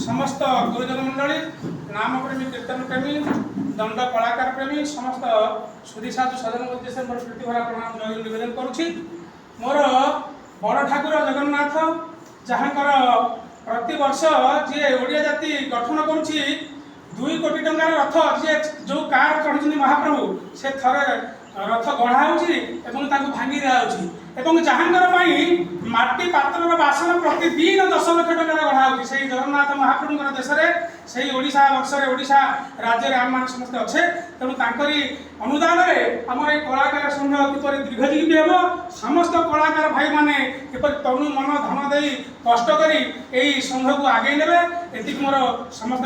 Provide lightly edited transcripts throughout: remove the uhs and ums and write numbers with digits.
समस्त गुरुजन मंडली नाम प्रेमी कीर्तन प्रेमी दंड कलाकार प्रेमी समस्त सुधी साधु सजन उद्देश्य मोर प्रीतिभरा प्रणाम निवेदन करुछि। मोर बड़ ठाकुर जगन्नाथ जहाँकर प्रति वर्ष जी ओडिया जाति गठन करुछि 2 कोटी टंकार रथ जी जो कार चढ़ुଛନ୍ତି महाप्रभु से थरे रथ गढ़ा होगी भांगी दिखाई एवं जहाँकर माटी पात्र बासन प्रतिदिन 10 लाख टकर गढ़ा होगी से जगन्नाथ महाप्रभुर देश में से ओडिशा वर्ष ओडिशा राज्य में आम मान समस्त अच्छे तेणु तांकरी अनुदान आम ये कलाकार संघ किपर दीर्घजीवी हो समस्त कलाकार भाई माने किपर तनु मन धन दे कष्ट करी यही संघ को आगे ने ये मोर समस्त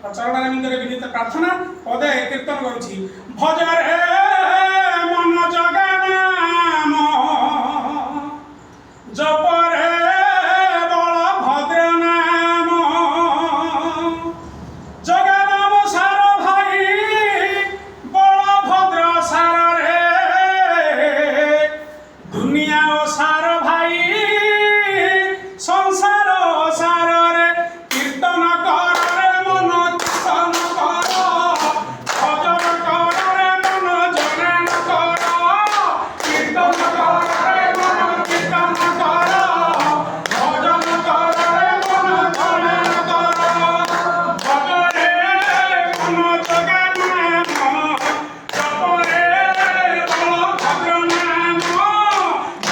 चरणारविंदे विनीत प्रार्थना पदे कीर्तन करुँची भजरे मन जगन्नाम जपरे बलभद्र नाम जगन्नाम सार भाई बलभद्र सार रे दुनिया सार भाई संसार सार रे कीर्तन कर रे मन कीर्तन कर भजन कर रे मन जगन कर कीर्तन कर रे मन कीर्तन कर भजन कर रे मन जगन कर भजरे मन जगन नाम जपरे बलभद्र नाम भजरे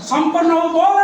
संपन्न हो बोल